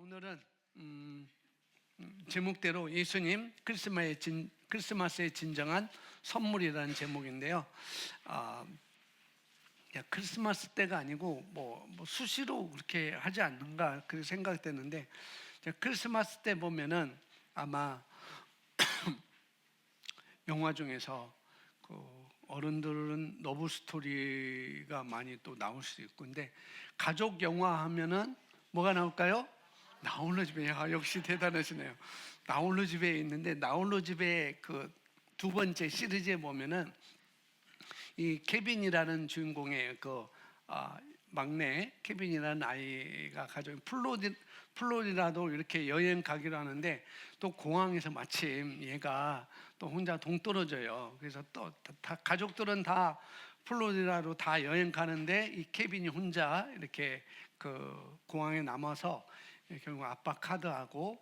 오늘은 제목대로 예수님 크리스마스의 진정한 선물이라는 제목인데요. 크리스마스 때가 아니고 뭐 수시로 그렇게 하지 않는가 그 생각되는데, 크리스마스 때 보면은 아마 영화 중에서 어른들은 러브 스토리가 많이 또 나올 수 있고, 근데 가족 영화 하면은 뭐가 나올까요? 나홀로 집에. 역시 대단하시네요. 나홀로 집에 있는데, 나홀로 집에 그 두 번째 시리즈에 보면은 이 케빈이라는 주인공의 막내 케빈이라는 아이가 가족 플로리다도 이렇게 여행 가기로 하는데, 또 공항에서 마침 얘가 또 혼자 동떨어져요. 그래서 또 다 가족들은 다 플로리다로 다 여행 가는데 이 케빈이 혼자 이렇게 그 공항에 남아서 결국 아빠 카드하고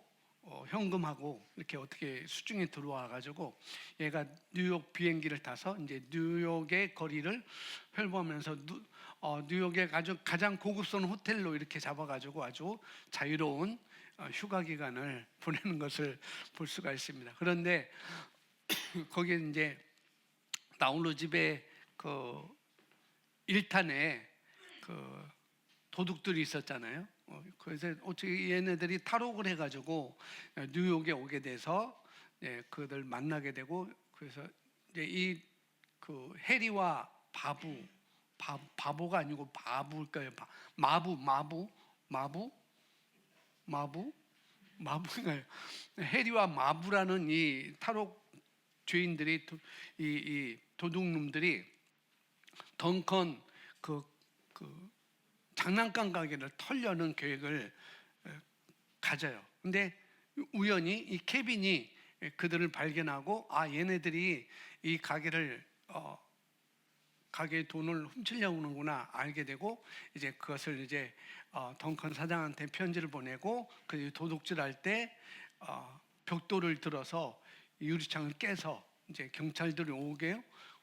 현금하고 이렇게 어떻게 수중에 들어와 가지고 얘가 뉴욕 비행기를 타서 이제 뉴욕의 거리를 펼보면서 뉴욕의 가장 고급스러운 호텔로 이렇게 잡아가지고 아주 자유로운 휴가 기간을 보내는 것을 볼 수가 있습니다. 그런데 거기에 이제 나홀로 집에 그 1탄에 그 도둑들이 있었잖아요. 그래서 어떻게 얘네들이 탈옥을 해가지고 뉴욕에 오게 돼서 그들 만나게 되고, 그래서 이제 그 해리와 바보가 아니고 바보일까요? 마부인가요? 해리와 마부라는 이 탈옥 죄인들이 이 도둑놈들이 덩컨 그 장난감 가게를 털려는 계획을 가져요. 근데 우연히 이 케빈이 그들을 발견하고, 얘네들이 이 가게의 돈을 훔치려고 하는구나 알게 되고, 이제 그것을 이제 덩컨 사장한테 편지를 보내고, 그 도둑질할 때 벽돌을 들어서 유리창을 깨서 이제 경찰들이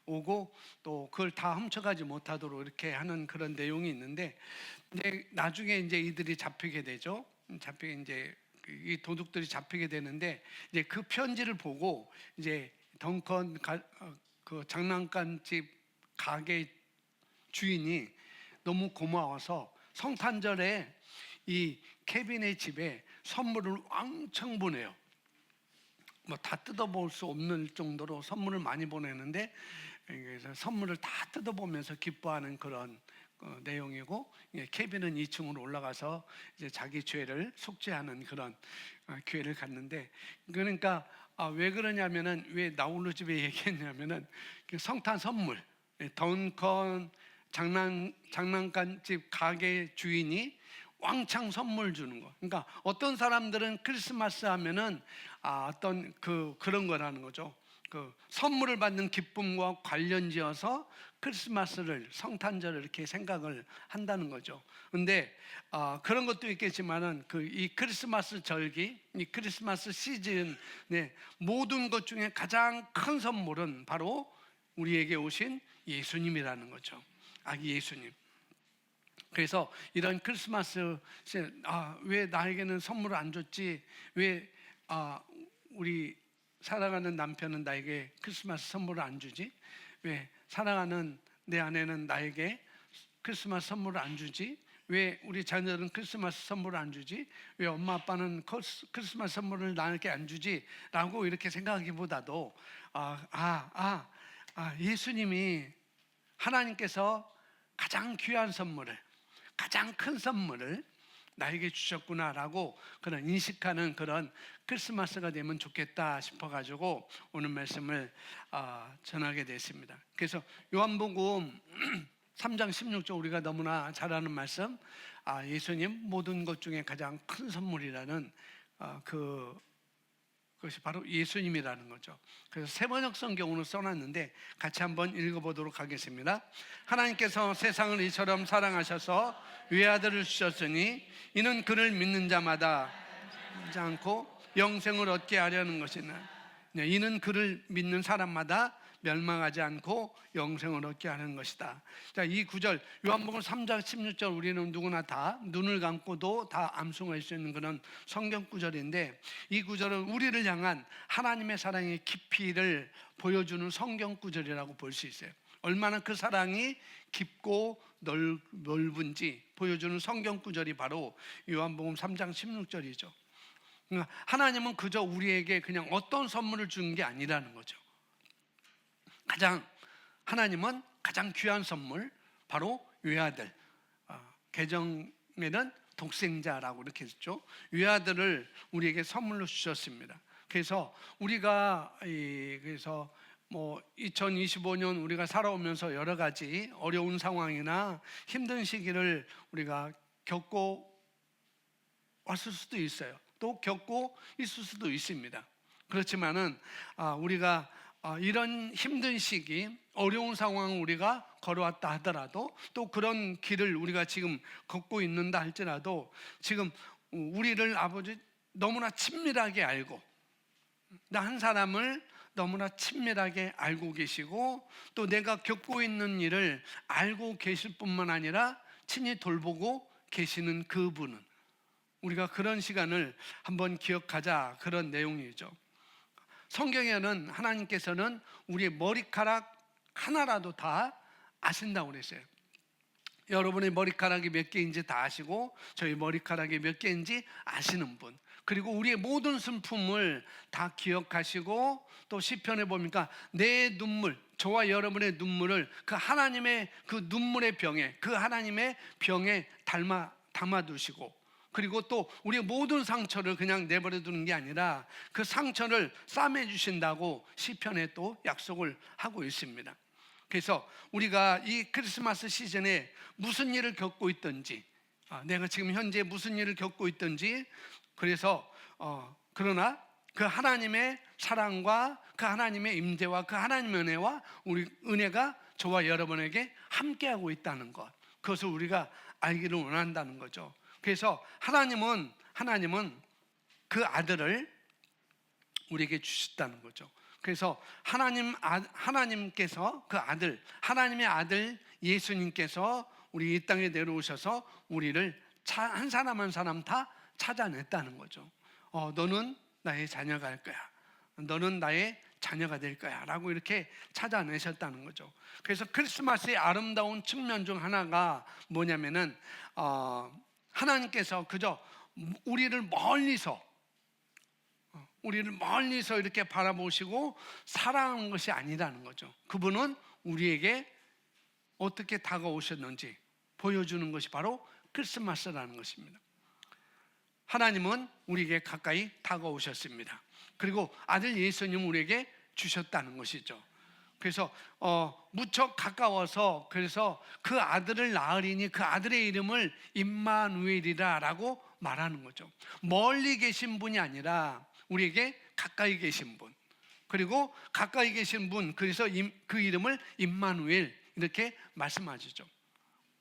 오고 또 그걸 다 훔쳐가지 못하도록 이렇게 하는 그런 내용이 있는데, 이제 나중에 이제 이들이 잡히게 되죠. 이제 이 도둑들이 잡히게 되는데, 이제 그 편지를 보고 이제 덩컨 그 장난감집 가게 주인이 너무 고마워서 성탄절에 이 케빈의 집에 선물을 왕창 보내요. 다 뜯어볼 수 없는 정도로 선물을 많이 보내는데, 그래서 선물을 다 뜯어보면서 기뻐하는 그런 내용이고, 케빈은 2층으로 올라가서 이제 자기 죄를 속죄하는 그런 기회를 갖는데, 그러니까 왜 그러냐면은, 왜 나홀로 집에 얘기했냐면은 성탄 선물, 덩컨 장난감집 가게 주인이 왕창 선물 주는 거. 그러니까 어떤 사람들은 크리스마스 하면은 어떤 그런 거라는 거죠. 그 선물을 받는 기쁨과 관련지어서 크리스마스를, 성탄절을 이렇게 생각을 한다는 거죠. 근데 그런 것도 있겠지만은 이 크리스마스 절기, 이 크리스마스 시즌, 모든 것 중에 가장 큰 선물은 바로 우리에게 오신 예수님이라는 거죠. 아기 예수님. 그래서 이런 크리스마스, 왜 나에게는 선물을 안 줬지? 왜 우리 사랑하는 남편은 나에게 크리스마스 선물을 안 주지? 왜 사랑하는 내 아내는 나에게 크리스마스 선물을 안 주지? 왜 우리 자녀들은 크리스마스 선물을 안 주지? 왜 엄마 아빠는 크리스마스 선물을 나에게 안 주지? 라고 이렇게 생각하기보다도 예수님이, 하나님께서 가장 귀한 선물을, 가장 큰 선물을 나에게 주셨구나라고 그런 인식하는 그런 크리스마스가 되면 좋겠다 싶어가지고 오늘 말씀을 전하게 됐습니다. 그래서 요한복음 3장 16절, 우리가 너무나 잘 아는 말씀, 예수님 모든 것 중에 가장 큰 선물이라는 그것이 바로 예수님이라는 거죠. 그래서 세번역 성경으로 써놨는데 같이 한번 읽어보도록 하겠습니다. 하나님께서 세상을 이처럼 사랑하셔서 외아들을 주셨으니 이는 그를 믿는 자마다 하지 않고 영생을 얻게 하려는 것이나, 이는 그를 믿는 사람마다 멸망하지 않고 영생을 얻게 하는 것이다. 자, 이 구절 요한복음 3장 16절 우리는 누구나 다 눈을 감고도 다 암송할 수 있는 그런 성경 구절인데, 이 구절은 우리를 향한 하나님의 사랑의 깊이를 보여주는 성경 구절이라고 볼 수 있어요. 얼마나 그 사랑이 깊고 넓은지 보여주는 성경 구절이 바로 요한복음 3장 16절이죠. 하나님은 그저 우리에게 그냥 어떤 선물을 주는 게 아니라는 거죠. 하나님은 가장 귀한 선물, 바로 외아들, 개정에는 독생자라고 이렇게 했죠. 외아들을 우리에게 선물로 주셨습니다. 그래서 우리가 2025년 우리가 살아오면서 여러 가지 어려운 상황이나 힘든 시기를 우리가 겪고 왔을 수도 있어요. 또 겪고 있을 수도 있습니다. 그렇지만은 우리가 이런 힘든 시기, 어려운 상황을 우리가 걸어왔다 하더라도, 또 그런 길을 우리가 지금 걷고 있는다 할지라도, 지금 우리를 아버지 너무나 친밀하게 알고, 나 한 사람을 너무나 친밀하게 알고 계시고, 또 내가 겪고 있는 일을 알고 계실 뿐만 아니라 친히 돌보고 계시는 그분은, 우리가 그런 시간을 한번 기억하자, 그런 내용이죠. 성경에는 하나님께서는 우리의 머리카락 하나라도 다 아신다고 그랬어요. 여러분의 머리카락이 몇 개인지 다 아시고, 저희 머리카락이 몇 개인지 아시는 분, 그리고 우리의 모든 슬픔을 다 기억하시고, 또 시편에 보니까 내 눈물, 저와 여러분의 눈물을 그 하나님의 그 눈물의 병에, 그 하나님의 병에 담아두시고, 그리고 또 우리의 모든 상처를 그냥 내버려 두는 게 아니라 그 상처를 싸매 주신다고 시편에 또 약속을 하고 있습니다. 그래서 우리가 이 크리스마스 시즌에 무슨 일을 겪고 있든지, 내가 지금 현재 무슨 일을 겪고 있든지, 그래서 그러나 그 하나님의 사랑과 그 하나님의 임재와 그 하나님의 은혜와 우리 은혜가 저와 여러분에게 함께하고 있다는 것, 그것을 우리가 알기를 원한다는 거죠. 그래서 하나님은 그 아들을 우리에게 주셨다는 거죠. 그래서 하나님께서 그 아들, 하나님의 아들 예수님께서 우리 이 땅에 내려오셔서 우리를 한 사람 한 사람 다 찾아냈다는 거죠. 너는 나의 자녀가 될 거야, 너는 나의 자녀가 될 거야 라고 이렇게 찾아내셨다는 거죠. 그래서 크리스마스의 아름다운 측면 중 하나가 뭐냐면은 하나님께서 그저 우리를 멀리서 이렇게 바라보시고 사랑하는 것이 아니라는 거죠. 그분은 우리에게 어떻게 다가오셨는지 보여주는 것이 바로 크리스마스라는 것입니다. 하나님은 우리에게 가까이 다가오셨습니다. 그리고 아들 예수님을 우리에게 주셨다는 것이죠. 그래서 무척 가까워서, 그래서 그 아들을 낳으리니 그 아들의 이름을 임마누엘이라라고 말하는 거죠. 멀리 계신 분이 아니라 우리에게 가까이 계신 분, 그리고 가까이 계신 분, 그래서 그 이름을 임마누엘 이렇게 말씀하시죠.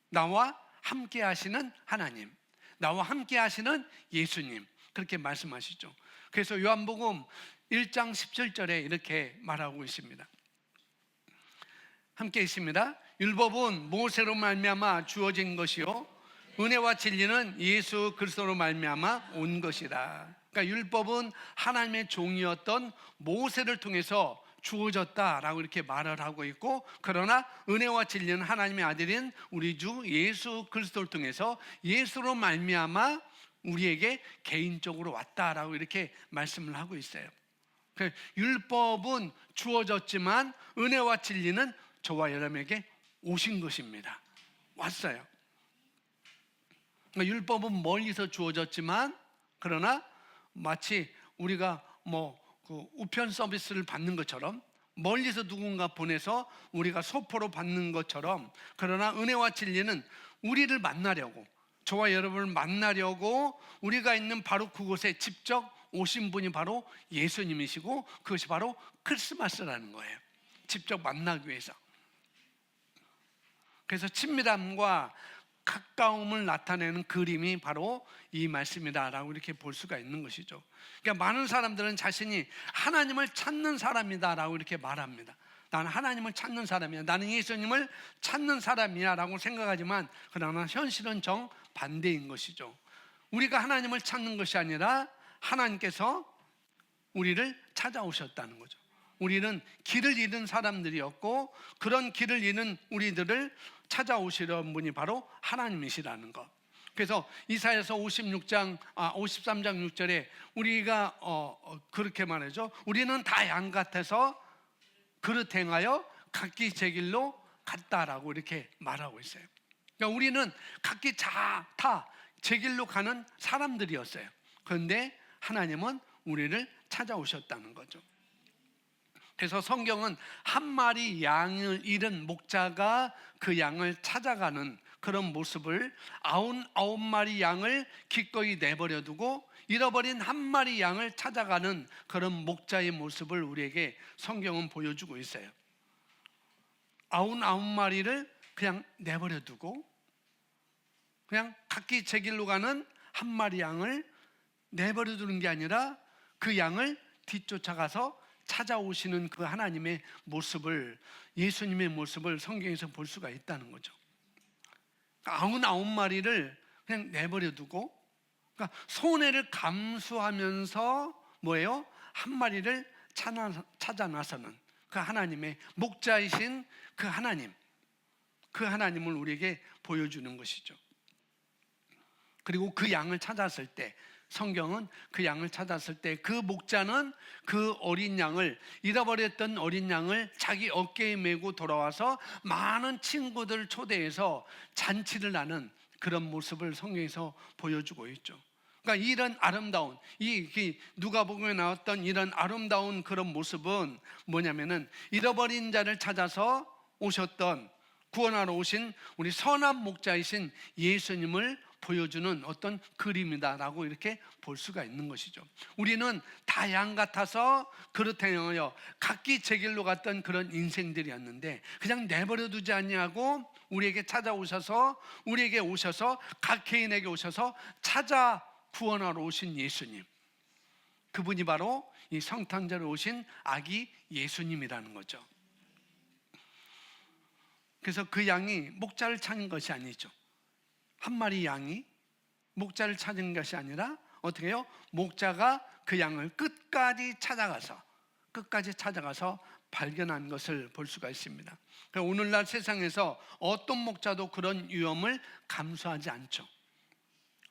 나와 함께 하시는 하나님, 나와 함께 하시는 예수님, 그렇게 말씀하시죠. 그래서 요한복음 1장 17절에 이렇게 말하고 있습니다. 함께 있습니다. 율법은 모세로 말미암아 주어진 것이요 은혜와 진리는 예수 그리스도로 말미암아 온 것이라. 그러니까 율법은 하나님의 종이었던 모세를 통해서 주어졌다라고 이렇게 말을 하고 있고, 그러나 은혜와 진리는 하나님의 아들인 우리 주 예수 그리스도를 통해서 예수로 말미암아 우리에게 개인적으로 왔다라고 이렇게 말씀을 하고 있어요. 율법은 주어졌지만 은혜와 진리는 저와 여러분에게 오신 것입니다. 왔어요. 그러니까 율법은 멀리서 주어졌지만, 그러나 마치 우리가 그 우편 서비스를 받는 것처럼, 멀리서 누군가 보내서 우리가 소포로 받는 것처럼, 그러나 은혜와 진리는 우리를 만나려고, 저와 여러분을 만나려고 우리가 있는 바로 그곳에 직접 오신 분이 바로 예수님이시고, 그것이 바로 크리스마스라는 거예요. 직접 만나기 위해서. 그래서 친밀함과 가까움을 나타내는 그림이 바로 이 말씀이다라고 이렇게 볼 수가 있는 것이죠. 그러니까 많은 사람들은 자신이 하나님을 찾는 사람이다라고 이렇게 말합니다. 나는 하나님을 찾는 사람이야, 나는 예수님을 찾는 사람이야 라고 생각하지만 그러나 현실은 정반대인 것이죠. 우리가 하나님을 찾는 것이 아니라 하나님께서 우리를 찾아오셨다는 거죠. 우리는 길을 잃은 사람들이었고 그런 길을 잃은 우리들을 찾아오시려는 분이 바로 하나님이시라는 것. 그래서 이사야서 53장 6절에 우리가 그렇게 말하죠. 우리는 다 양 같아서 그릇 행하여 각기 제 길로 갔다라고 이렇게 말하고 있어요. 그러니까 우리는 각기 다 제 길로 가는 사람들이었어요. 그런데 하나님은 우리를 찾아오셨다는 거죠. 그래서 성경은 한 마리 양을 잃은 목자가 그 양을 찾아가는 그런 모습을 99마리 양을 기꺼이 내버려 두고 잃어버린 한 마리 양을 찾아가는 그런 목자의 모습을 우리에게 성경은 보여주고 있어요. 99마리를 그냥 내버려 두고 그냥 각기 제 길로 가는 한 마리 양을 내버려 두는 게 아니라 그 양을 뒤쫓아가서 찾아오시는 그 하나님의 모습을, 예수님의 모습을 성경에서 볼 수가 있다는 거죠. 99마리를 그냥 내버려 두고, 그러니까 손해를 감수하면서 뭐예요? 한 마리를 찾아 나서는 그 하나님의 목자이신 그 하나님을 우리에게 보여주는 것이죠. 그리고 그 양을 찾았을 때, 성경은 그 양을 찾았을 때 그 목자는 그 어린 양을, 잃어버렸던 어린 양을 자기 어깨에 메고 돌아와서 많은 친구들 초대해서 잔치를 하는 그런 모습을 성경에서 보여주고 있죠. 그러니까 이런 아름다운, 이 누가복음에 나왔던 이런 아름다운 그런 모습은 뭐냐면은 잃어버린 자를 찾아서 오셨던, 구원하러 오신 우리 선한 목자이신 예수님을 보여주는 어떤 그림이다라고 이렇게 볼 수가 있는 것이죠. 우리는 다 양 같아서 그릇 행하여 각기 제 길로 갔던 그런 인생들이었는데 그냥 내버려 두지 아니하고 우리에게 찾아오셔서, 우리에게 오셔서, 각 개인에게 오셔서 찾아 구원하러 오신 예수님, 그분이 바로 이 성탄절에 오신 아기 예수님이라는 거죠. 그래서 그 양이 목자를 찾는 것이 아니죠. 한 마리 양이 목자를 찾은 것이 아니라 어떻게 해요? 목자가 그 양을 끝까지 찾아가서 발견한 것을 볼 수가 있습니다. 오늘날 세상에서 어떤 목자도 그런 위험을 감수하지 않죠.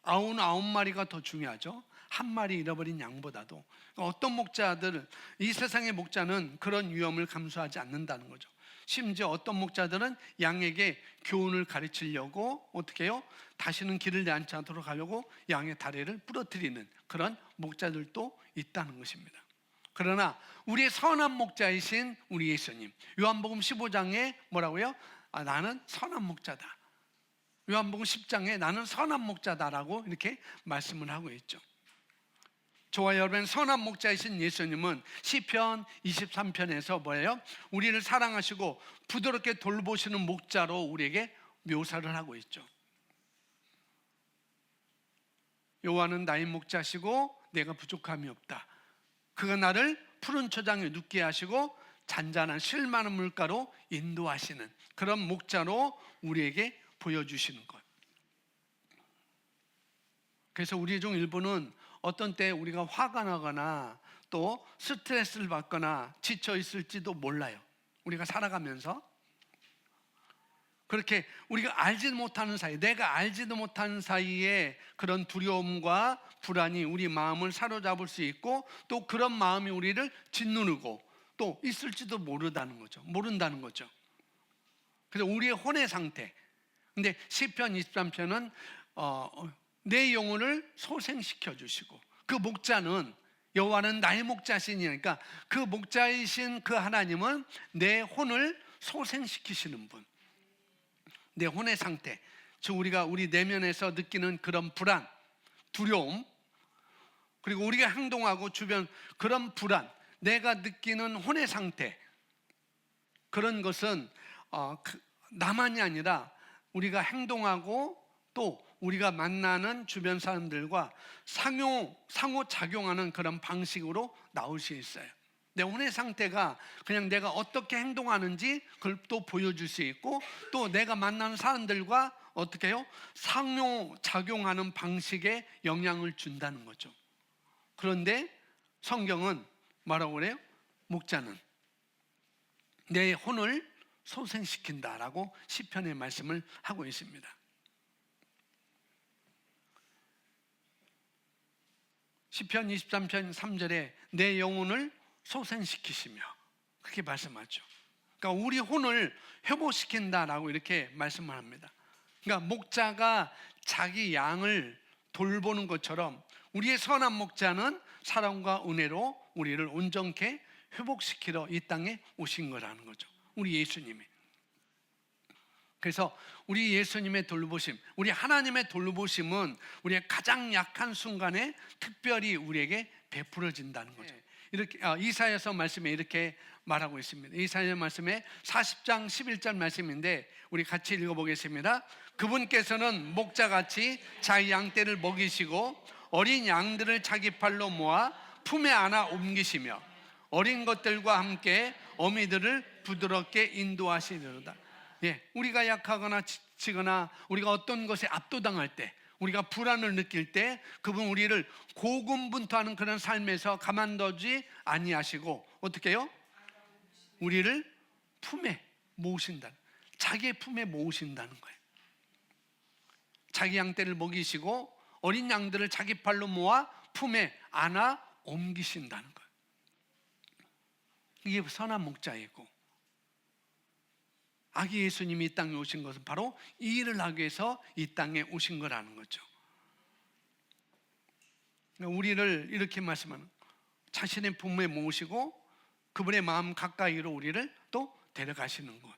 99마리가 더 중요하죠. 한 마리 잃어버린 양보다도. 어떤 목자들, 이 세상의 목자는 그런 위험을 감수하지 않는다는 거죠. 심지어 어떤 목자들은 양에게 교훈을 가르치려고 어떻게 해요? 다시는 길을 내앉지 않도록 하려고 양의 다리를 부러뜨리는 그런 목자들도 있다는 것입니다. 그러나 우리의 선한 목자이신 우리 예수님, 요한복음 15장에 뭐라고요? 나는 선한 목자다. 요한복음 10장에 나는 선한 목자다라고 이렇게 말씀을 하고 있죠. 저와 여러분, 선한 목자이신 예수님은 시편 23편에서 뭐예요? 우리를 사랑하시고 부드럽게 돌보시는 목자로 우리에게 묘사를 하고 있죠. 여호와는 나의 목자시고 내가 부족함이 없다. 그가 나를 푸른 초장에 눕게 하시고 잔잔한 실 많은 물가로 인도하시는 그런 목자로 우리에게 보여주시는 것. 그래서 우리 중 일부는 어떤 때 우리가 화가 나거나 또 스트레스를 받거나 지쳐 있을지도 몰라요. 우리가 살아가면서 그렇게 우리가 알지도 못하는 사이, 내가 알지도 못하는 사이에 그런 두려움과 불안이 우리 마음을 사로잡을 수 있고 또 그런 마음이 우리를 짓누르고 또 있을지도 모른다는 거죠. 그래서 우리의 혼의 상태. 근데 시편 23편은 내 영혼을 소생시켜 주시고, 그 목자는 여호와는 나의 목자시니까 그 목자이신 그 하나님은 내 혼을 소생시키시는 분. 내 혼의 상태, 즉 우리가 우리 내면에서 느끼는 그런 불안, 두려움, 그리고 우리가 행동하고 주변 그런 불안, 내가 느끼는 혼의 상태, 그런 것은 나만이 아니라 우리가 행동하고 또 우리가 만나는 주변 사람들과 상호 작용하는 그런 방식으로 나올 수 있어요. 내 혼의 상태가 그냥 내가 어떻게 행동하는지 그걸 또 보여줄 수 있고, 또 내가 만나는 사람들과 어떻게 해요? 상호작용하는 방식에 영향을 준다는 거죠. 그런데 성경은 뭐라고 그래요? 목자는 내 혼을 소생시킨다라고 시편의 말씀을 하고 있습니다. 시편 23편 3절에 내 영혼을 소생시키시며, 그렇게 말씀하죠. 그러니까 우리 혼을 회복시킨다라고 이렇게 말씀을 합니다. 그러니까 목자가 자기 양을 돌보는 것처럼 우리의 선한 목자는 사랑과 은혜로 우리를 온전케 회복시키러 이 땅에 오신 거라는 거죠. 우리 예수님이. 그래서 우리 예수님의 돌보심, 우리 하나님의 돌보심은 우리의 가장 약한 순간에 특별히 우리에게 베풀어진다는 거죠. 이렇게 이사야서 말씀에 이렇게 말하고 있습니다. 이사야 말씀에 40장 11절 말씀인데 우리 같이 읽어보겠습니다. 그분께서는 목자같이 자기 양떼를 먹이시고 어린 양들을 자기 팔로 모아 품에 안아 옮기시며 어린 것들과 함께 어미들을 부드럽게 인도하시리로다. 예, 우리가 약하거나 지치거나 우리가 어떤 것에 압도당할 때, 우리가 불안을 느낄 때 그분 우리를 고군분투하는 그런 삶에서 가만두지 아니하시고 어떻게 해요? 우리를 품에 모으신다는, 자기의 품에 모으신다는 거예요. 자기 양떼를 먹이시고 어린 양들을 자기 팔로 모아 품에 안아 옮기신다는 거예요. 이게 선한 목자이고, 아기 예수님이 이 땅에 오신 것은 바로 이 일을 하기 위해서 이 땅에 오신 거라는 거죠. 우리를 이렇게 말씀하는, 자신의 품에 모으시고 그분의 마음 가까이로 우리를 또 데려가시는 것.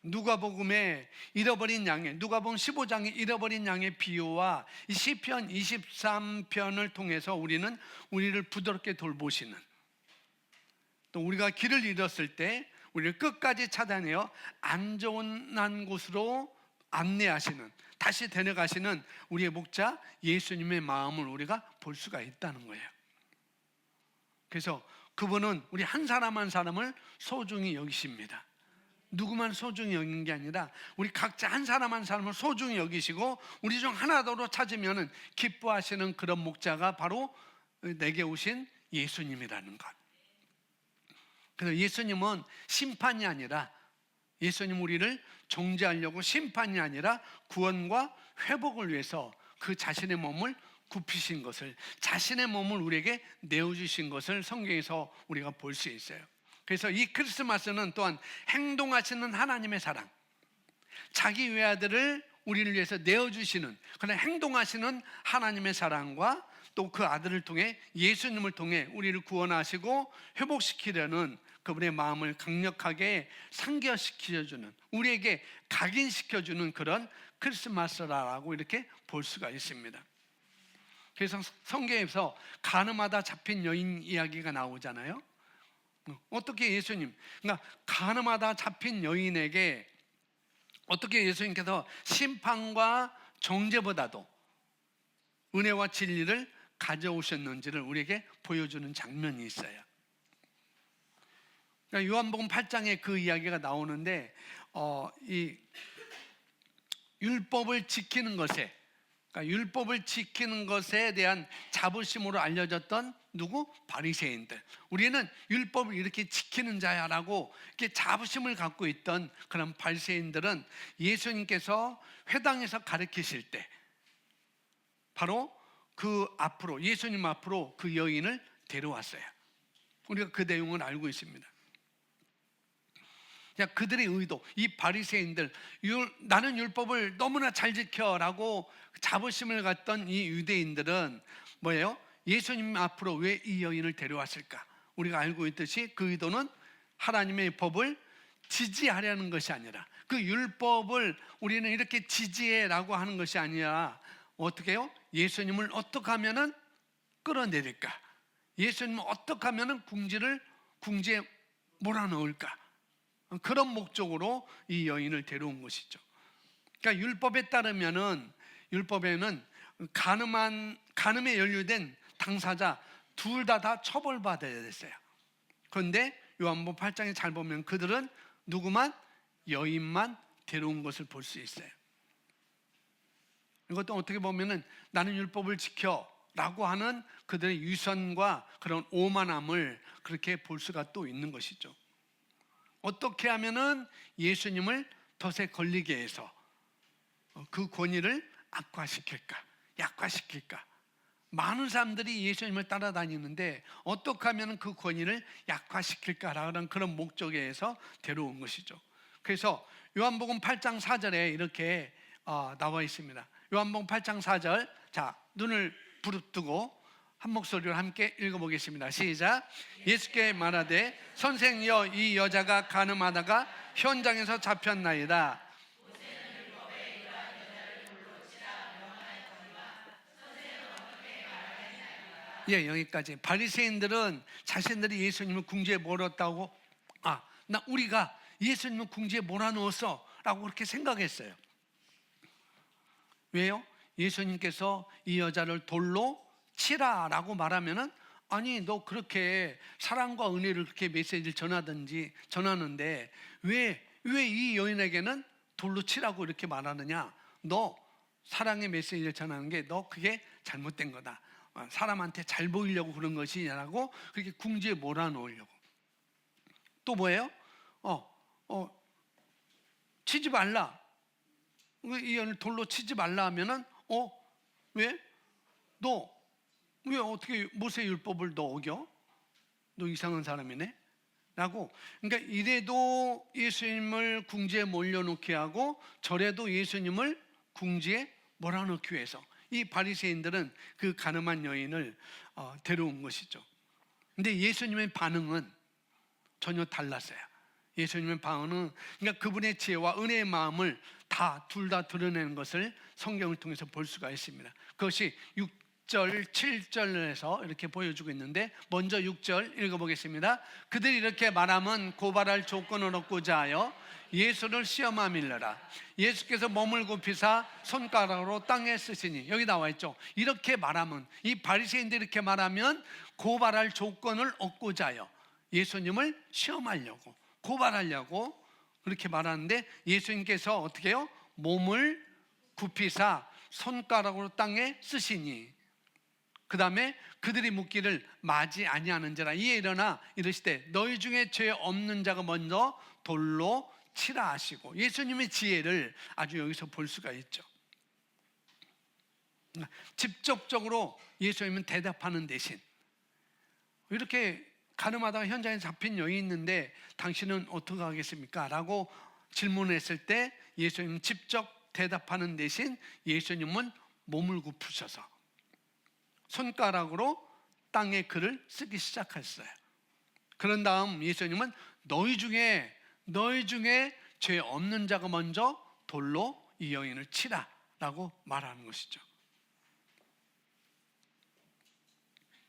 누가복음의 잃어버린 양의, 누가복음 15장의 잃어버린 양의 비유와 이 시편 23편을 통해서 우리를 부드럽게 돌보시는, 또 우리가 길을 잃었을 때 우리를 끝까지 찾아내어 안전한 곳으로 안내하시는, 다시 데려가시는 우리의 목자 예수님의 마음을 우리가 볼 수가 있다는 거예요. 그래서 그분은 우리 한 사람 한 사람을 소중히 여기십니다. 누구만 소중히 여기는 게 아니라 우리 각자 한 사람 한 사람을 소중히 여기시고 우리 중 하나더러 찾으면 기뻐하시는 그런 목자가 바로 내게 오신 예수님이라는 것. 그래서 예수님은 심판이 아니라, 예수님 우리를 정죄하려고 심판이 아니라 구원과 회복을 위해서 그 자신의 몸을 굽히신 것을, 자신의 몸을 우리에게 내어주신 것을 성경에서 우리가 볼 수 있어요. 그래서 이 크리스마스는 또한 행동하시는 하나님의 사랑, 자기 외아들을 우리를 위해서 내어주시는 그런 행동하시는 하나님의 사랑과 또 그 아들을 통해, 예수님을 통해 우리를 구원하시고 회복시키려는 그분의 마음을 강력하게 상기시켜주는, 우리에게 각인시켜주는 그런 크리스마스라고 이렇게 볼 수가 있습니다. 그래서 성경에서 가늠하다 잡힌 여인 이야기가 나오잖아요. 어떻게 예수님, 그러니까 가늠하다 잡힌 여인에게 어떻게 예수님께서 심판과 정죄보다도 은혜와 진리를 가져오셨는지를 우리에게 보여주는 장면이 있어요. 그러니까 요한복음 8장에 그 이야기가 나오는데 이 율법을 지키는 것에, 그러니까 율법을 지키는 것에 대한 자부심으로 알려졌던 누구? 바리새인들. 우리는 율법을 이렇게 지키는 자야라고 이렇게 자부심을 갖고 있던 그런 바리새인들은 예수님께서 회당에서 가르치실 때 바로 그 앞으로, 예수님 앞으로 그 여인을 데려왔어요. 우리가 그 내용을 알고 있습니다. 그들의 의도, 이 바리새인들, 나는 율법을 너무나 잘 지켜라고 자부심을 갖던 이 유대인들은 뭐예요? 예수님 앞으로 왜 이 여인을 데려왔을까? 우리가 알고 있듯이 그 의도는 하나님의 법을 지지하려는 것이 아니라, 그 율법을 우리는 이렇게 지지해라고 하는 것이 아니라 어떻게 해요? 예수님을 어떻게 하면은 끌어내릴까? 예수님을 어떻게 하면은 궁지에 몰아넣을까? 그런 목적으로 이 여인을 데려온 것이죠. 그러니까 율법에는 간음에 연루된 당사자 둘 다 처벌받아야 됐어요. 그런데 요한복음 8장에 잘 보면 그들은 누구만? 여인만 데려온 것을 볼 수 있어요. 이것도 어떻게 보면은 나는 율법을 지켜라고 하는 그들의 위선과 그런 오만함을 그렇게 볼 수가 또 있는 것이죠. 어떻게 하면은 예수님을 덫에 걸리게 해서 그 권위를 악화시킬까, 약화시킬까. 많은 사람들이 예수님을 따라다니는데 어떻게 하면 그 권위를 약화시킬까라는 그런 목적에 의해서 데려온 것이죠. 그래서 요한복음 8장 4절에 이렇게 나와 있습니다. 요한복음 8장 4절, 자, 눈을 부릅뜨고 한 목소리로 함께 읽어보겠습니다. 시작. 예수께 말하되 선생이여, 이 여자가 간음하다가 현장에서 잡혔나이다. 예, 여기까지. 바리새인들은 자신들이 예수님을 궁지에 몰았다고, 우리가 예수님을 궁지에 몰아넣었어 라고 그렇게 생각했어요. 왜요? 예수님께서 이 여자를 돌로 치라라고 말하면은, 아니 너 그렇게 사랑과 은혜를 그렇게 메시지를 전하는데 왜 이 여인에게는 돌로 치라고 이렇게 말하느냐? 너 사랑의 메시지를 전하는 게 너 그게 잘못된 거다. 사람한테 잘 보이려고 그런 것이냐라고 그렇게 궁지에 몰아넣으려고. 또 뭐예요? 치지 말라. 이 여인을 돌로 치지 말라 하면은 왜? 너 왜 어떻게 모세 율법을 너 어겨? 너 이상한 사람이네? 라고. 그러니까 이래도 예수님을 궁지에 몰려놓게 하고 저래도 예수님을 궁지에 몰아넣기 위해서 이 바리새인들은 그 가늠한 여인을 데려온 것이죠. 근데 예수님의 반응은 전혀 달랐어요. 예수님의 반응은 그러니까 그분의 지혜와 은혜의 마음을 둘 다 드러내는 것을 성경을 통해서 볼 수가 있습니다. 그것이 6절, 7절에서 이렇게 보여주고 있는데 먼저 6절 읽어보겠습니다. 그들이 이렇게 말하면 고발할 조건을 얻고자 하여 예수를 시험함일러라. 예수께서 몸을 굽히사 손가락으로 땅에 쓰시니, 여기 나와 있죠. 이렇게 말하면, 이 바리새인들이 이렇게 말하면 고발할 조건을 얻고자 하여 예수님을 시험하려고, 고발하려고 그렇게 말하는데 예수님께서 어떻게 해요? 몸을 굽히사 손가락으로 땅에 쓰시니, 그 다음에 그들이 묻기를 마지 아니하는지라. 이에 일어나 이르시되 너희 중에 죄 없는 자가 먼저 돌로 치라 하시고, 예수님의 지혜를 아주 여기서 볼 수가 있죠. 직접적으로 예수님은 대답하는 대신, 이렇게 가늠하다가 현장에 잡힌 여인이 있는데 당신은 어떻게 하겠습니까? 라고 질문했을 때 예수님은 직접 대답하는 대신 예수님은 몸을 굽히셔서 손가락으로 땅에 글을 쓰기 시작했어요. 그런 다음 예수님은 너희 중에 죄 없는 자가 먼저 돌로 이 여인을 치라 라고 말하는 것이죠.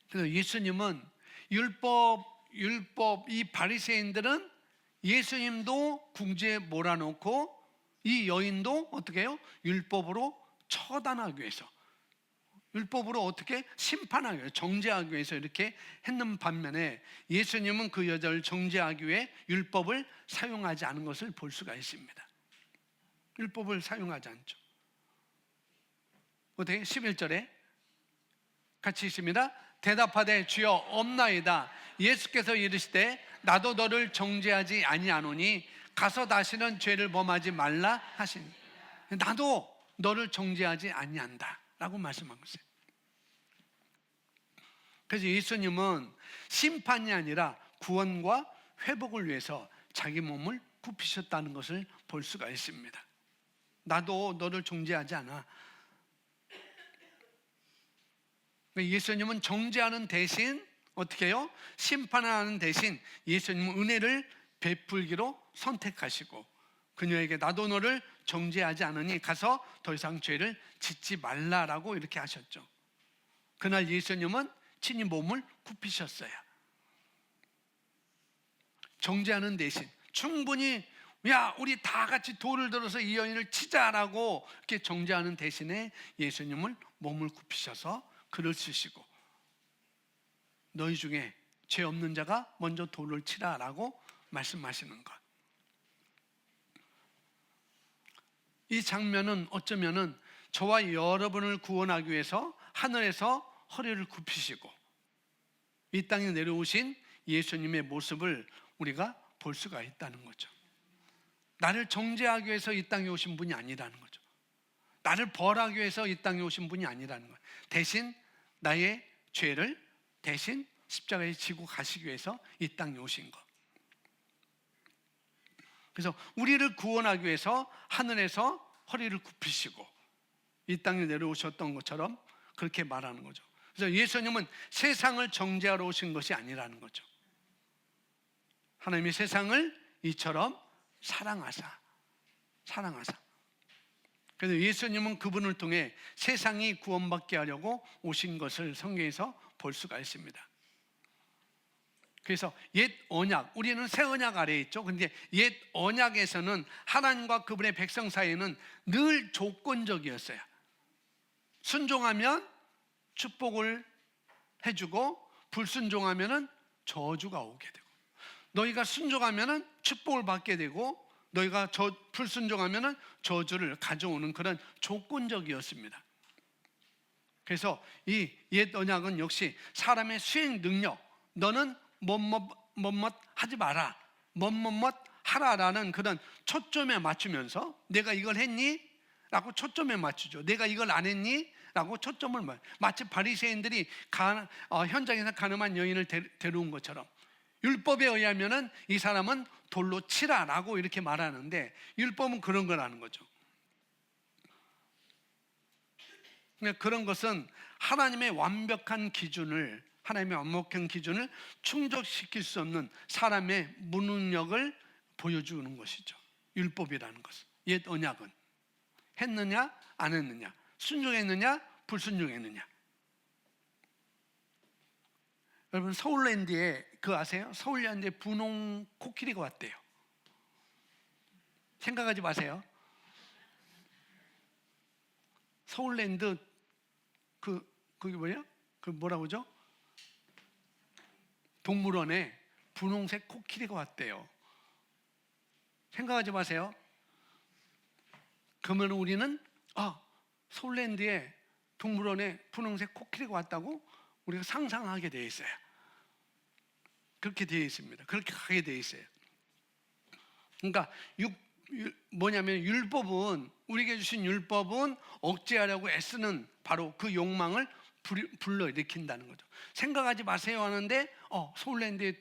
그래서 예수님은 율법 이 바리새인들은 예수님도 궁지에 몰아넣고 이 여인도 어떻게 해요? 율법으로 처단하기 위해서, 율법으로 어떻게 심판하기 위해서, 정죄하기 위해서 이렇게 했는 반면에 예수님은 그 여자를 정죄하기 위해 율법을 사용하지 않은 것을 볼 수가 있습니다. 율법을 사용하지 않죠. 어떻게? 11절에 같이 있습니다. 대답하되 주여 없나이다. 예수께서 이르시되 나도 너를 정죄하지 아니하노니 가서 다시는 죄를 범하지 말라 하시니, 나도 너를 정죄하지 아니한다 라고 말씀한 것이에요. 그래서 예수님은 심판이 아니라 구원과 회복을 위해서 자기 몸을 굽히셨다는 것을 볼 수가 있습니다. 나도 너를 정죄하지 않아. 예수님은 정죄하는 대신 어떻게 해요? 심판하는 대신 예수님은 은혜를 베풀기로 선택하시고 그녀에게 나도 너를 정죄하지 않으니 가서 더 이상 죄를 짓지 말라라고 이렇게 하셨죠. 그날 예수님은 친히 몸을 굽히셨어요. 정죄하는 대신 충분히 우리 다 같이 돌을 들어서 이 여인을 치자라고 이렇게 정죄하는 대신에 예수님은 몸을 굽히셔서 글을 쓰시고 너희 중에 죄 없는 자가 먼저 돌을 치라라고 말씀하시는 것. 이 장면은 어쩌면은 저와 여러분을 구원하기 위해서 하늘에서 허리를 굽히시고 이 땅에 내려오신 예수님의 모습을 우리가 볼 수가 있다는 거죠. 나를 정죄하기 위해서 이 땅에 오신 분이 아니라는 거죠. 나를 벌하기 위해서 이 땅에 오신 분이 아니라는 거예요. 대신 나의 죄를 대신 십자가에 지고 가시기 위해서 이 땅에 오신 것. 그래서 우리를 구원하기 위해서 하늘에서 허리를 굽히시고 이 땅에 내려오셨던 것처럼 그렇게 말하는 거죠. 그래서 예수님은 세상을 정죄하러 오신 것이 아니라는 거죠. 하나님이 세상을 이처럼 사랑하사. 그래서 예수님은 그분을 통해 세상이 구원받게 하려고 오신 것을 성경에서 볼 수가 있습니다. 그래서 옛 언약, 우리는 새 언약 아래에 있죠. 근데 옛 언약에서는 하나님과 그분의 백성 사이에는 늘 조건적이었어요. 순종하면 축복을 해주고 불순종하면 저주가 오게 되고, 너희가 순종하면 축복을 받게 되고 너희가 불순종하면 저주를 가져오는 그런 조건적이었습니다. 그래서 이 옛 언약은 역시 사람의 수행 능력, 너는 뭐뭐 하지 마라, 뭐뭐 하라라는 그런 초점에 맞추면서 내가 이걸 했니? 라고 초점에 맞추죠. 내가 이걸 안 했니? 라고 초점을 마치 바리새인들이 현장에서 가늠한 여인을 데려온 것처럼 율법에 의하면은 이 사람은 돌로 치라라고 이렇게 말하는데 율법은 그런 거라는 거죠. 그런 것은 하나님의 완벽한 기준을 충족시킬 수 없는 사람의 무능력을 보여주는 것이죠. 율법이라는 것은. 옛 언약은 했느냐 안 했느냐, 순종했느냐 불순종했느냐. 여러분 서울랜드에 아세요? 서울랜드에 분홍 코끼리가 왔대요. 생각하지 마세요. 서울랜드 그게 뭐냐? 그 뭐라고 그러죠? 동물원에 분홍색 코끼리가 왔대요. 생각하지 마세요. 그러면 우리는 서울랜드에 동물원에 분홍색 코끼리가 왔다고 우리가 상상하게 되어 있어요. 그렇게 되어 있습니다. 그렇게 가게 되어 있어요. 그러니까 율법은, 우리에게 주신 율법은 억제하려고 애쓰는 바로 그 욕망을 불러일으킨다는 거죠. 생각하지 마세요 하는데 서울랜드의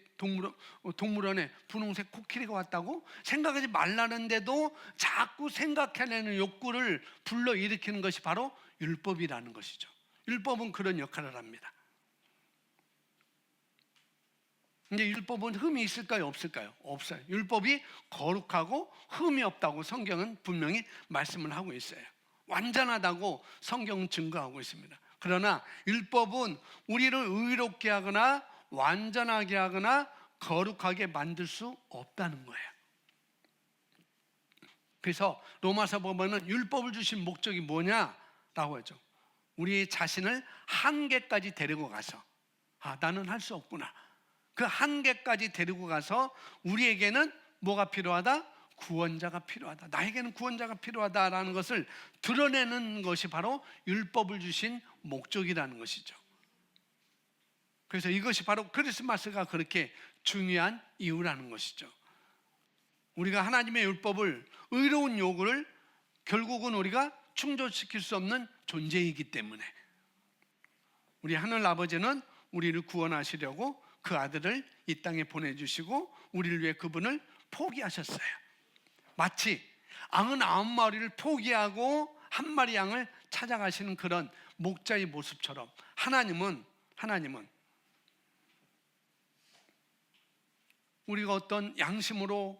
동물원에 분홍색 코끼리가 왔다고 생각하지 말라는데도 자꾸 생각해내는 욕구를 불러일으키는 것이 바로 율법이라는 것이죠. 율법은 그런 역할을 합니다. 근데 율법은 흠이 있을까요? 없을까요? 없어요. 율법이 거룩하고 흠이 없다고 성경은 분명히 말씀을 하고 있어요. 완전하다고 성경은 증거하고 있습니다. 그러나 율법은 우리를 의롭게 하거나 완전하게 하거나 거룩하게 만들 수 없다는 거예요. 그래서 로마서 보면은 율법을 주신 목적이 뭐냐라고 하죠. 우리 자신을 한계까지 데리고 가서 나는 할 수 없구나. 그 한계까지 데리고 가서 우리에게는 뭐가 필요하다? 구원자가 필요하다. 나에게는 구원자가 필요하다라는 것을 드러내는 것이 바로 율법을 주신 목적이라는 것이죠. 그래서 이것이 바로 크리스마스가 그렇게 중요한 이유라는 것이죠. 우리가 하나님의 율법을, 의로운 요구를 결국은 우리가 충족시킬 수 없는 존재이기 때문에 우리 하늘 아버지는 우리를 구원하시려고 그 아들을 이 땅에 보내주시고 우리를 위해 그분을 포기하셨어요. 마치 99마리를 포기하고 한 마리 양을 찾아가시는 그런 목자의 모습처럼 하나님은 우리가 어떤 양심으로,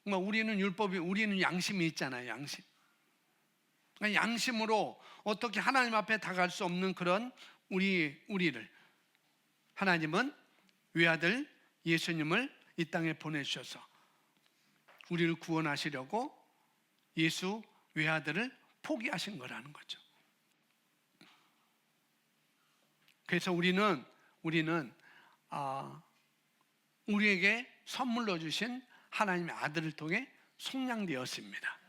우리는 양심이 있잖아요. 양심으로 어떻게 하나님 앞에 다가갈 수 없는 그런 우리를 하나님은 외아들 예수님을 이 땅에 보내주셔서 우리를 구원하시려고 예수 외아들을 포기하신 거라는 거죠. 그래서 우리는 우리에게 선물로 주신 하나님의 아들을 통해 속량되었습니다.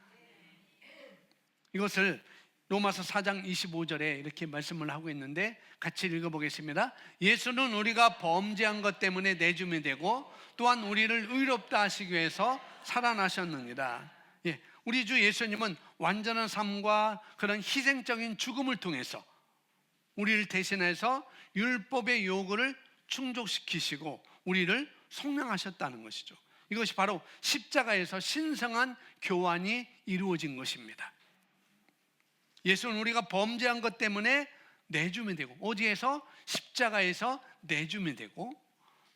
이것을 로마서 4장 25절에 이렇게 말씀을 하고 있는데 같이 읽어보겠습니다. 예수는 우리가 범죄한 것 때문에 내주면 되고 또한 우리를 의롭다 하시기 위해서 살아나셨느니라. 예, 우리 주 예수님은 완전한 삶과 그런 희생적인 죽음을 통해서 우리를 대신해서 율법의 요구를 충족시키시고 우리를 속량하셨다는 것이죠. 이것이 바로 십자가에서 신성한 교환이 이루어진 것입니다. 예수는 우리가 범죄한 것 때문에 내주면 되고 어디에서? 십자가에서 내주면 되고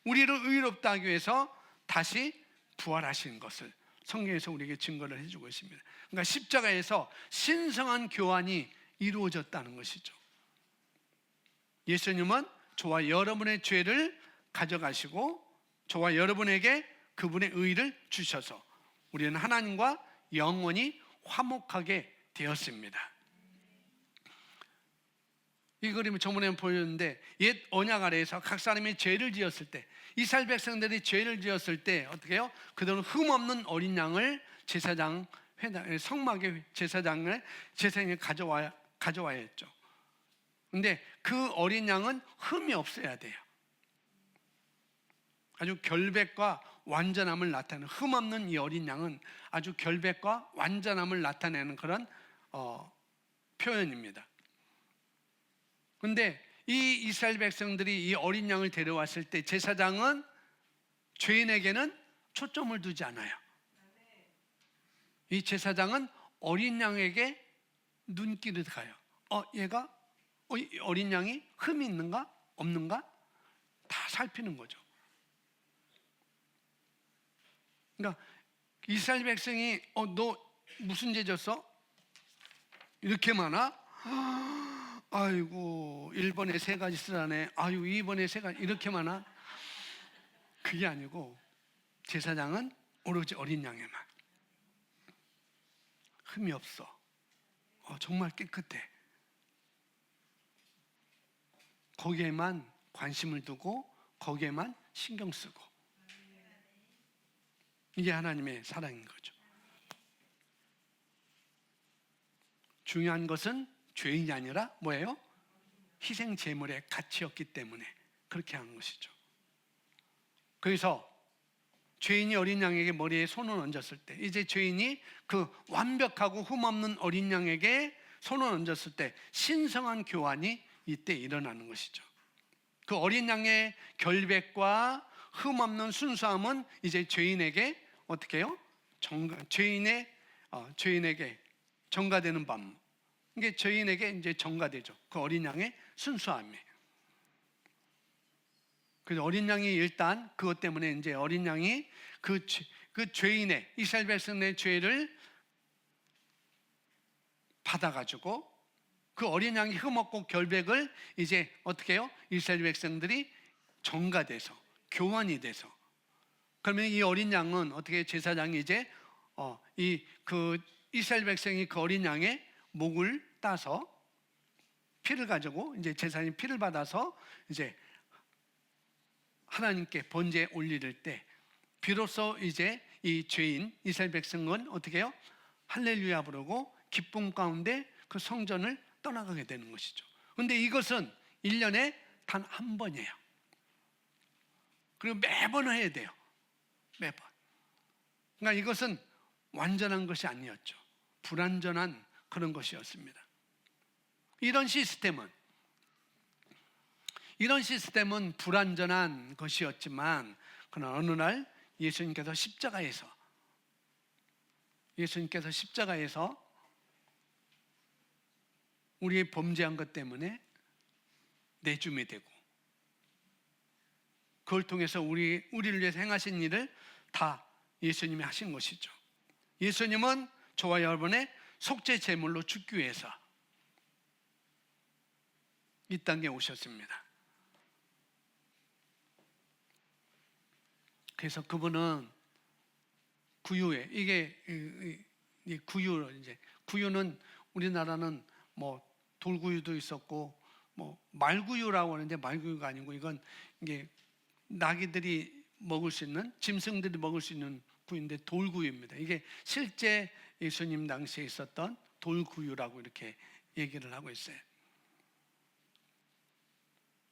우리를 의롭다 하기 위해서 다시 부활하신 것을 성경에서 우리에게 증거를 해주고 있습니다. 그러니까 십자가에서 신성한 교환이 이루어졌다는 것이죠. 예수님은 저와 여러분의 죄를 가져가시고 저와 여러분에게 그분의 의를 주셔서 우리는 하나님과 영원히 화목하게 되었습니다. 이 그림을 저번에 보였는데 옛 언약 아래에서 각 사람이 죄를 지었을 때 이스라엘 백성들이 죄를 지었을 때 어떻게 해요? 그들은 흠없는 어린 양을 제사장 성막의 제사장에 가져와야 했죠. 근데 그 어린 양은 흠이 없어야 돼요. 아주 결백과 완전함을 나타내는 흠 없는 이 어린 양은 아주 결백과 완전함을 나타내는 그런 표현입니다. 그런데 이 이스라엘 백성들이 이 어린 양을 데려왔을 때 제사장은 죄인에게는 초점을 두지 않아요. 이 제사장은 어린 양에게 눈길을 가요. 얘가 어린 양이 흠이 있는가 없는가 다 살피는 거죠. 그러니까 이스라엘 백성이 너 무슨 죄 졌어? 이렇게 많아? 아이고 1번에 3가지 쓰라네. 아유 2번에 3가지 이렇게 많아? 그게 아니고 제사장은 오로지 어린 양에만 흠이 없어. 정말 깨끗해. 거기에만 관심을 두고 거기에만 신경 쓰고 이게 하나님의 사랑인 거죠. 중요한 것은 죄인이 아니라 뭐예요? 희생 제물의 가치였기 때문에 그렇게 하는 것이죠. 그래서 죄인이 어린 양에게 머리에 손을 얹었을 때 이제 죄인이 그 완벽하고 흠없는 어린 양에게 손을 얹었을 때 신성한 교환이 이때 일어나는 것이죠. 그 어린 양의 결백과 흠없는 순수함은 이제 죄인에게 어떻게 해요? 죄인에게 전가되는 밤. 이게 죄인에게 이제 전가되죠. 그 어린 양의 순수함이. 그래서 어린 양이 일단 그것 때문에 이제 어린 양이 그 죄인의 이스라엘 백성의 죄를 받아가지고 그 어린 양이 흠없고 결백을 이제 어떻게 해요? 이스라엘 백성들이 전가돼서 교환이 돼서 그러면 이 어린 양은 어떻게 제사장이 이제 이스라엘 백성이 그 어린 양의 목을 따서 피를 가지고 이제 제사장이 피를 받아서 이제 하나님께 번제에 올릴 때 비로소 이제 이 죄인 이스라엘 백성은 어떻게 해요? 할렐루야 부르고 기쁨 가운데 그 성전을 떠나가게 되는 것이죠. 그런데 이것은 1년에 단 한 번이에요. 그리고 매번 해야 돼요. 매번. 그러니까 이것은 완전한 것이 아니었죠. 불완전한 그런 것이었습니다. 이런 시스템은 불완전한 것이었지만 그러나 어느 날 예수님께서 십자가에서 우리의 범죄한 것 때문에 내줌이 되고 그걸 통해서 우리를 위해서 행하신 일을 다 예수님이 하신 것이죠. 예수님은 저와 여러분의 속죄 제물로 죽기 위해서 이 땅에 오셨습니다. 그래서 그분은 구유에 이게 구유는 우리나라는 뭐 돌구유도 있었고 뭐 말구유라고 하는데 말구유가 아니고 이건 이게 나귀들이 먹을 수 있는, 짐승들이 먹을 수 있는 구유인데 돌구유입니다. 이게 실제 예수님 당시에 있었던 돌구유라고 이렇게 얘기를 하고 있어요.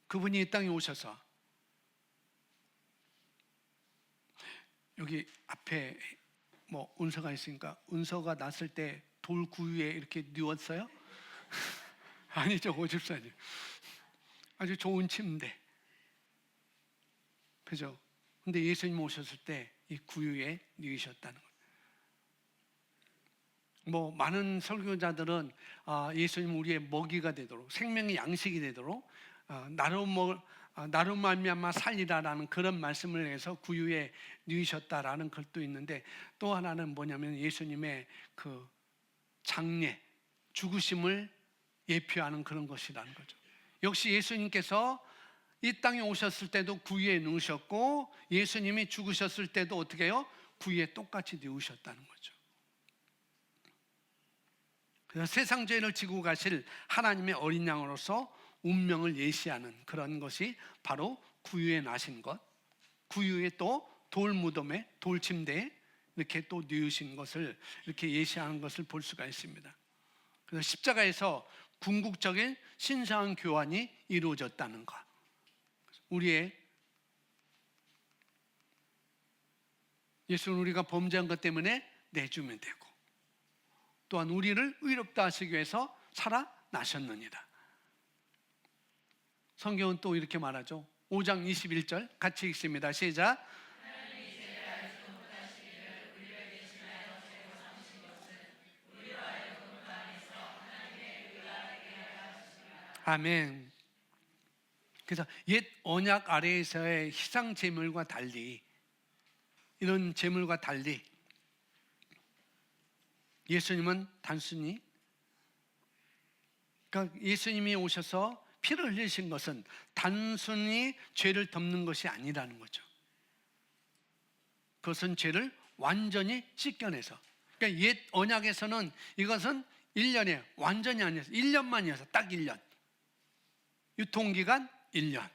그분이 이 땅에 오셔서, 여기 앞에 뭐 운서가 있으니까 운서가 났을 때 돌구유에 이렇게 누웠어요? 아니죠, 오집사님. 아주 좋은 침대, 그죠? 근데 예수님 오셨을 때 이 구유에 누우셨다는 거예요. 뭐 많은 설교자들은 예수님 우리의 먹이가 되도록, 생명의 양식이 되도록 나로 말미암아 살리라라는 그런 말씀을 해서 구유에 누이셨다라는 것도 있는데, 또 하나는 뭐냐면 예수님의 그 장례, 죽으심을 예표하는 그런 것이라는 거죠. 역시 예수님께서 이 땅에 오셨을 때도 구유에 누우셨고, 예수님이 죽으셨을 때도 어떻게 해요? 구유에 똑같이 누우셨다는 거죠. 그래서 세상 죄를 지고 가실 하나님의 어린 양으로서 운명을 예시하는 그런 것이 바로 구유에 나신 것, 구유에 또 돌무덤에, 돌침대에 이렇게 또 누우신 것을 이렇게 예시하는 것을 볼 수가 있습니다. 그래서 십자가에서 궁극적인 신성한 교환이 이루어졌다는 것, 우리의 예수는 우리가 범죄한 것 때문에 내주면 되고, 또한 우리를 의롭다 하시기 위해서 살아나셨느니라. 성경은 또 이렇게 말하죠. 5장 21절 같이 읽습니다. 시작. 아멘. 그래서 옛 언약 아래에서의 희상 제물과 달리, 이런 제물과 달리 예수님은 단순히, 그러니까 예수님이 오셔서 피를 흘리신 것은 단순히 죄를 덮는 것이 아니라는 거죠. 그것은 죄를 완전히 씻겨내서, 그러니까 옛 언약에서는 이것은 1년에 완전히 아니어서 1년만이어서 딱 1년, 유통기간 1년.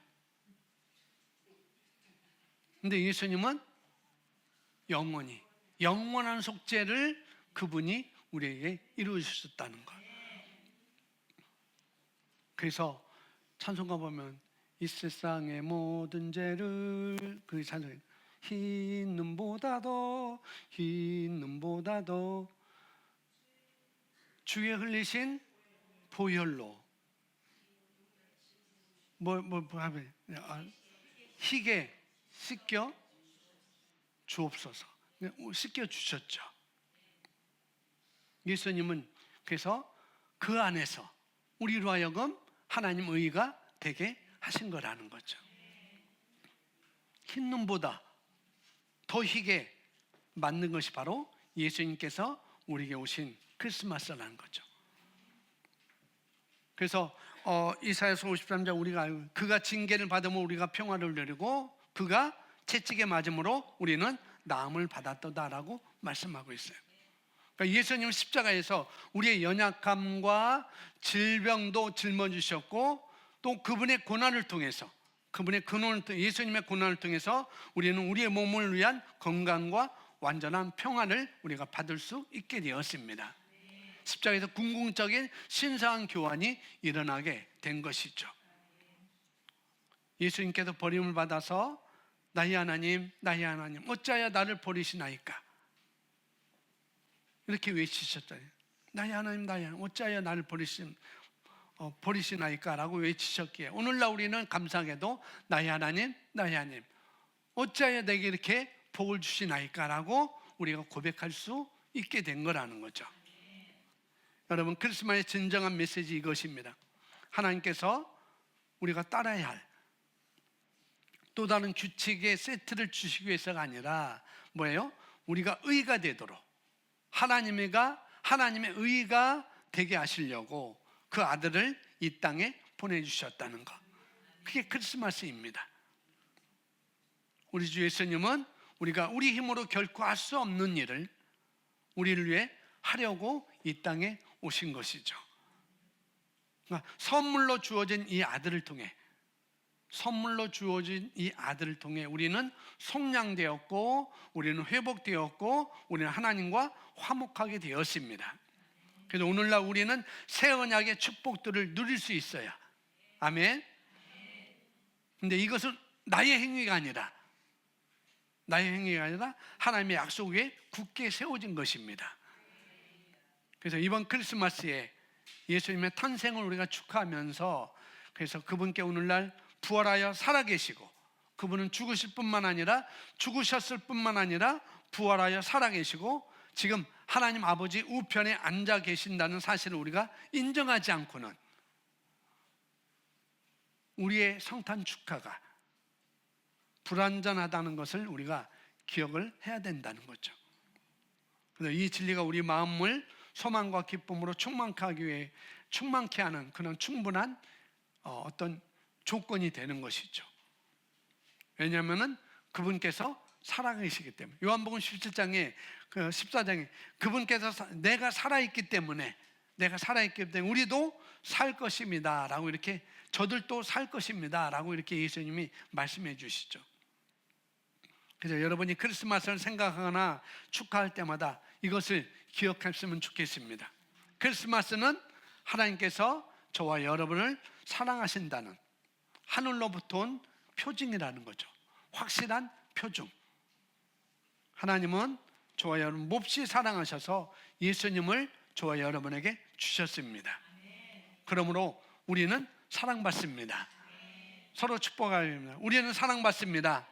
근데 예수님은 영원히, 영원한 속죄를 그분이 우리에게 이루어 주셨다는 것. 그래서 찬송가 보면 이 세상의 모든 죄를, 그 찬송에 흰 눈보다도 주의 흘리신 보혈로 희게 씻겨 주옵소서. 씻겨 주셨죠. 예수님은 그래서 그 안에서 우리로 하여금 하나님 의가 되게 하신 거라는 거죠. 흰 눈보다 더 희게 만든 것이 바로 예수님께서 우리에게 오신 크리스마스라는 거죠. 그래서 이사야서 53장 우리가 알고, 그가 징계를 받으면 우리가 평화를 누리고 그가 채찍에 맞음으로 우리는 나음을 받았다라고 말씀하고 있어요. 그러니까 예수님은 십자가에서 우리의 연약함과 질병도 짊어지셨고, 또 그분의 고난을 통해서, 예수님의 고난을 통해서 우리는 우리의 몸을 위한 건강과 완전한 평안을 우리가 받을 수 있게 되었습니다. 십자가에서 궁극적인 신성한 교환이 일어나게 된 것이죠. 예수님께서 버림을 받아서 나의 하나님, 나의 하나님, 어찌하여 나를 버리시나이까, 이렇게 외치셨잖아요. 나의 하나님, 나의 하나님, 어찌하여 나를 버리시나이까라고 외치셨기에, 오늘날 우리는 감사하게도 나의 하나님, 나의 하나님, 어찌하여 내게 이렇게 복을 주시나이까라고 우리가 고백할 수 있게 된 거라는 거죠. 여러분, 크리스마스의 진정한 메시지 이것입니다. 하나님께서 우리가 따라야 할 또 다른 규칙의 세트를 주시기 위해서가 아니라 뭐예요? 우리가 의가 되도록, 하나님의 의가 되게 하시려고 그 아들을 이 땅에 보내주셨다는 것, 그게 크리스마스입니다. 우리 주 예수님은 우리가 우리 힘으로 결코 할 수 없는 일을 우리를 위해 하려고 이 땅에 오신 것이죠. 그러니까 선물로 주어진 이 아들을 통해, 선물로 주어진 이 아들을 통해 우리는 속량되었고, 우리는 회복되었고, 우리는 하나님과 화목하게 되었습니다. 그래서 오늘날 우리는 새 언약의 축복들을 누릴 수 있어요. 아멘. 근데 이것은 나의 행위가 아니라 하나님의 약속 위에 굳게 세워진 것입니다. 그래서 이번 크리스마스에 예수님의 탄생을 우리가 축하하면서, 그래서 그분께 오늘날 부활하여 살아계시고, 그분은 죽으셨을 뿐만 아니라 부활하여 살아계시고 지금 하나님 아버지 우편에 앉아 계신다는 사실을 우리가 인정하지 않고는 우리의 성탄 축하가 불완전하다는 것을 우리가 기억을 해야 된다는 거죠. 그래서 이 진리가 우리 마음을 소망과 기쁨으로 충만케 하는 그런 충분한 어떤 조건이 되는 것이죠. 왜냐하면 그분께서 살아계시기 때문에. 요한복음 17장에 14장에 그분께서 내가 살아있기 때문에 우리도 살 것입니다 라고, 이렇게 저들도 살 것입니다 라고 이렇게 예수님이 말씀해 주시죠. 그래서 여러분이 크리스마스를 생각하거나 축하할 때마다 이것을 기억했으면 좋겠습니다. 크리스마스는 하나님께서 저와 여러분을 사랑하신다는 하늘로부터 온 표징이라는 거죠. 확실한 표징. 하나님은 저와 여러분 몹시 사랑하셔서 예수님을 저와 여러분에게 주셨습니다. 그러므로 우리는 사랑받습니다. 서로 축복합니다. 우리는 사랑받습니다.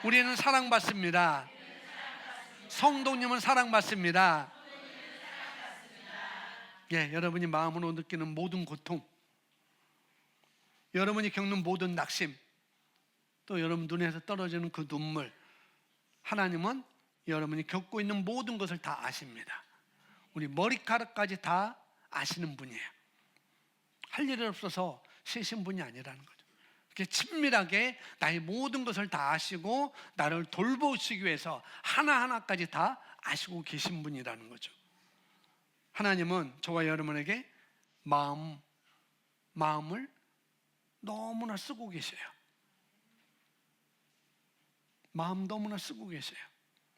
우리는 사랑받습니다. 성도님은 사랑받습니다. 예, 여러분이 마음으로 느끼는 모든 고통, 여러분이 겪는 모든 낙심, 또 여러분 눈에서 떨어지는 그 눈물, 하나님은 여러분이 겪고 있는 모든 것을 다 아십니다. 우리 머리카락까지 다 아시는 분이에요. 할 일 없어서 쉬신 분이 아니라는 거죠. 이렇게 친밀하게 나의 모든 것을 다 아시고 나를 돌보시기 위해서 하나하나까지 다 아시고 계신 분이라는 거죠. 하나님은 저와 여러분에게 마음을 너무나 쓰고 계세요. 마음 너무나 쓰고 계세요.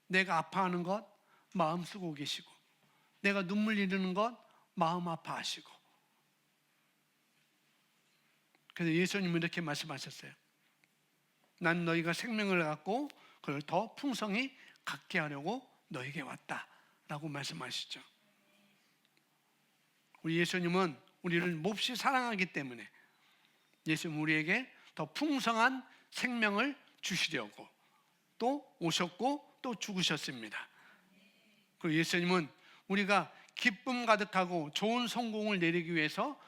내가 아파하는 것 마음 쓰고 계시고, 내가 눈물 흘리는 것 마음 아파하시고. 그래서 예수님은 이렇게 말씀하셨어요. 난 너희가 생명을 갖고 그걸 더 풍성히 갖게 하려고 너에게 왔다 라고 말씀하시죠. 우리 예수님은 우리를 몹시 사랑하기 때문에 예수님은 우리에게 더 풍성한 생명을 주시려고 또 오셨고 또 죽으셨습니다. 그리고 예수님은 우리가 기쁨 가득하고 좋은 성공을 내리기 위해서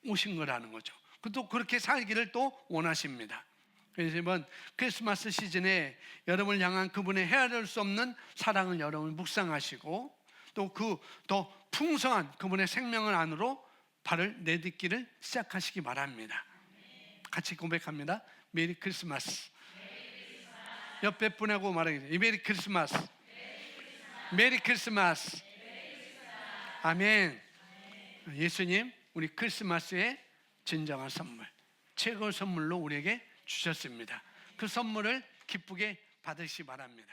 오신 거라는 거죠. 또 그렇게 살기를 또 원하십니다. 그래서 이번 크리스마스 시즌에 여러분을 향한 그분의 헤아릴 수 없는 사랑을 여러분 묵상하시고, 또 그 더 풍성한 그분의 생명을 안으로 발을 내딛기를 시작하시기 바랍니다. 같이 고백합니다. 메리 크리스마스. 옆에 분하고 말하겠습니다. 메리 크리스마스. 메리 크리스마스. 아멘. 예수님, 우리 크리스마스의 진정한 선물, 최고의 선물로 우리에게 주셨습니다. 그 선물을 기쁘게 받으시기 바랍니다.